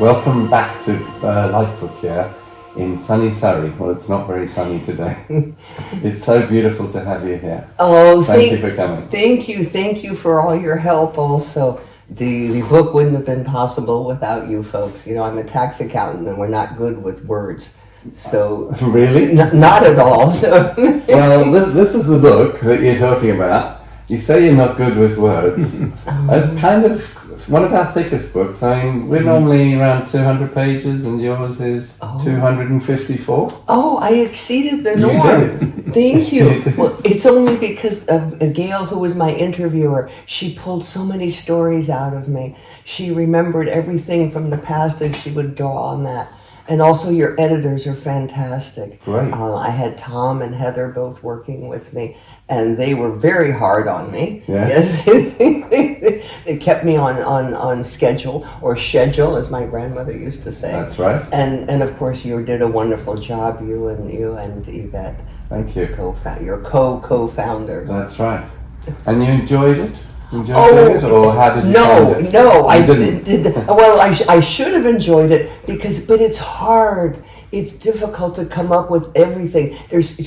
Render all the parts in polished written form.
Welcome back to LifeBook here in sunny Surrey. Well, it's not very sunny today. It's so beautiful to have you here. Oh, Thank you for coming. Thank you for all your help also. The book wouldn't have been possible without you folks. You know, I'm a tax accountant and we're not good with words. So Really? not at all. Well, this is the book that you're talking about. You say you're not good with words. It's kind of one of our thickest books. I mean, we're normally around 200 pages and yours is 254. Oh, I exceeded the You norm. did. Thank you. Well, it's only because of Gail, who was my interviewer. She pulled so many stories out of me. She remembered everything from the past and she would draw on that. And also your editors are fantastic. Great. I had Tom and Heather both working with me, and they were very hard on me. Yeah. Yes. They kept me on schedule, or schedule, as my grandmother used to say. That's right. And of course you did a wonderful job, you and Yvette. Thank you. Your co-founder. That's right. And you enjoyed it? Oh, doing it, or how did you find it? No, You I didn't. did. Well, I should have enjoyed it but it's hard. It's difficult to come up with everything.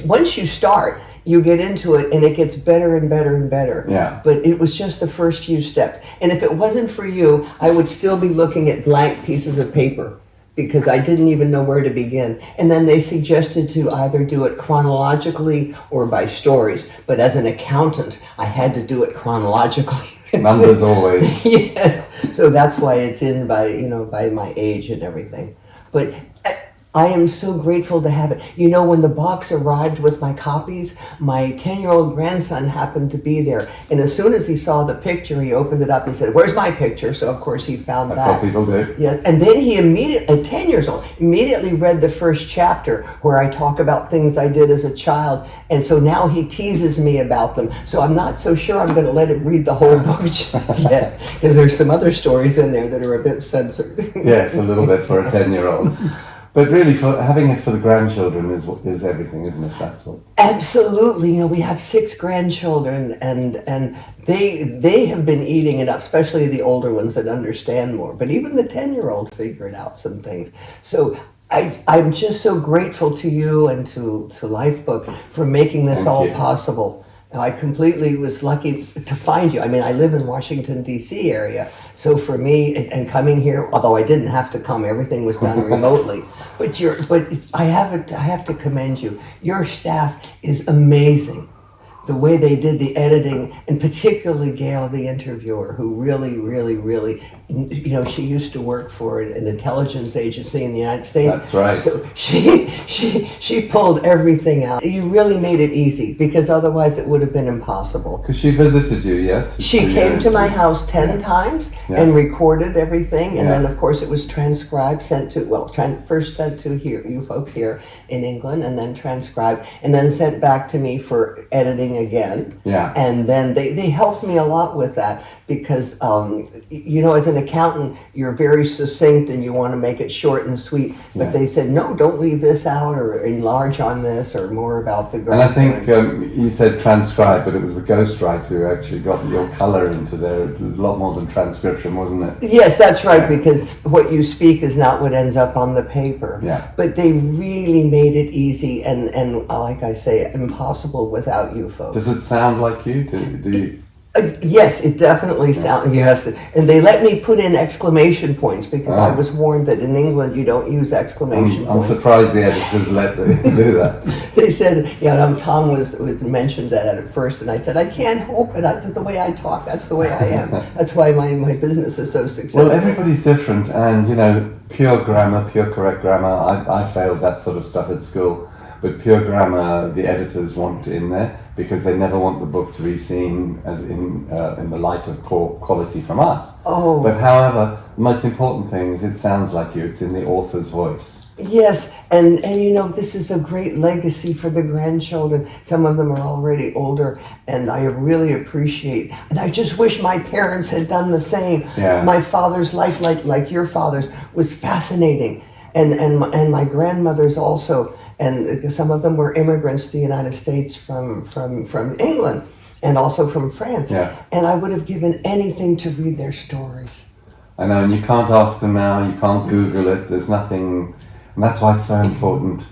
Once you start, you get into it and it gets better and better and better. Yeah. But it was just the first few steps. And if it wasn't for you, I would still be looking at blank pieces of paper, because I didn't even know where to begin. And then they suggested to either do it chronologically or by stories. But as an accountant, I had to do it chronologically. Numbers always. Yes. So that's why it's in by my age and everything. But I am so grateful to have it. You know, when the box arrived with my copies, my 10-year-old grandson happened to be there. And as soon as he saw the picture, he opened it up. He said, "Where's my picture?" So, of course, he found That's that. what people do. Yeah, and then he immediately, at 10 years old, immediately read the first chapter where I talk about things I did as a child. And so now he teases me about them. So I'm not so sure I'm going to let him read the whole book just yet, because there's some other stories in there that are a bit censored. Yes, a little bit for a 10-year-old. But really, for having it for the grandchildren is everything, isn't it? That's all. Absolutely. You know, we have 6 grandchildren, and they have been eating it up, especially the older ones that understand more. But even the 10-year-old figured out some things. So I'm just so grateful to you and to LifeBook for making this Thank all you. possible. Now, I completely was lucky to find you. I mean, I live in Washington, D.C. area. So for me, and coming here, although I didn't have to come, everything was done remotely. But I have to commend you. Your staff is amazing. The way they did the editing, and particularly Gail, the interviewer, who really, you know, she used to work for an intelligence agency in the United States. That's right. So she pulled everything out. You really made it easy, because otherwise it would have been impossible. Because she visited you, yeah? She came to my house 10 times and recorded everything, and then of course it was transcribed, sent to, first sent to here, you folks here in England, and then transcribed, and then sent back to me for editing again. Yeah. And then they helped me a lot with that, because you know, as an accountant, you're very succinct and you want to make it short and sweet, but they said, no, don't leave this out, or enlarge on this, or more about the And I think grandparents. you said transcribe, but it was the ghostwriter who actually got your colour into there. It was a lot more than transcription, wasn't it? Yes, that's right, because what you speak is not what ends up on the paper. Yeah. But they really made it easy and like I say, impossible without you folks. Does it sound like you? Do you? Yes, it definitely sounds, yes. And they let me put in exclamation points, because I was warned that in England you don't use exclamation I'm points. surprised the editors let them do that. They said, Tom was mentioned that at first, and I said, I can't help it. That's the way I talk. That's the way I am. That's why my business is so successful. Well, everybody's different, and you know, pure grammar, pure correct grammar. I failed that sort of stuff at school, but pure grammar, the editors want in there, because they never want the book to be seen as in the light of poor quality from us. Oh. But however, the most important thing is it sounds like you. It's in the author's voice. Yes, and you know, this is a great legacy for the grandchildren. Some of them are already older, and I really appreciate, and I just wish my parents had done the same. Yeah. My father's life, like your father's, was fascinating, and my grandmother's also, and some of them were immigrants to the United States from England, and also from France. Yeah. And I would have given anything to read their stories. I know, and you can't ask them now, you can't Google it, there's nothing, and that's why it's so important.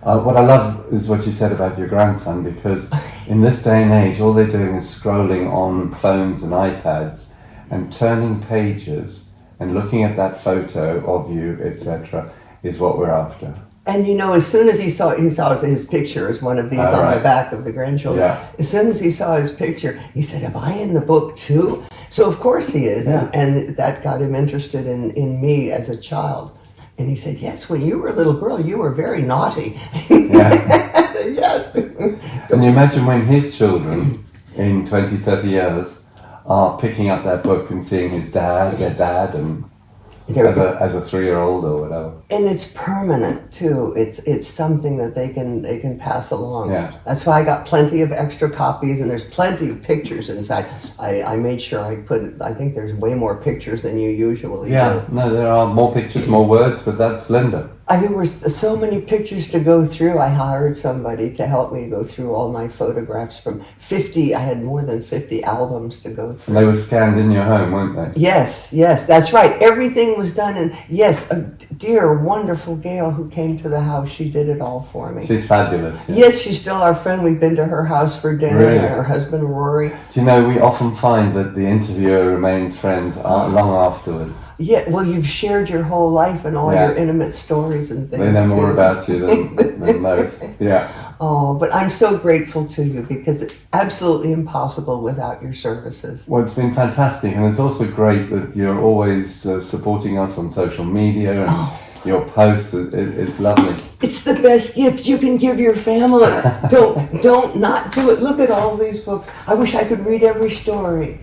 What I love is what you said about your grandson, because in this day and age, all they're doing is scrolling on phones and iPads and turning pages and looking at that photo of you, etc., is what we're after. And you know, as soon as he saw his picture as one of these on the back of the grandchildren, as soon as he saw his picture, he said, "Am I in the book too?" So of course he is, and that got him interested in me as a child. And he said, "Yes, when you were a little girl, you were very naughty." Yeah. Yes. And you imagine when his children in 20, 30 years are picking up that book and seeing their dad, and as a 3-year-old or whatever. And it's permanent too. It's something that they can pass along. Yeah. That's why I got plenty of extra copies, and there's plenty of pictures inside. I made sure I think there's way more pictures than you usually do. No, there are more pictures, more words, but that's Linda. There were so many pictures to go through. I hired somebody to help me go through all my photographs from 50. I had more than 50 albums to go through. And they were scanned in your home, weren't they? Yes, that's right. Everything was done. And yes, a dear, wonderful Gail who came to the house, she did it all for me. She's fabulous. Yeah. Yes, she's still our friend. We've been to her house for dinner. Really? And her husband, Rory. Do you know, we often find that the interviewer remains friends long afterwards. Yeah, well, you've shared your whole life and all your intimate stories and things. They know more about you than most. Yeah. Oh, but I'm so grateful to you, because it's absolutely impossible without your services. Well, it's been fantastic, and it's also great that you're always supporting us on social media and your posts. It's lovely. It's the best gift you can give your family. Don't not do it. Look at all these books. I wish I could read every story.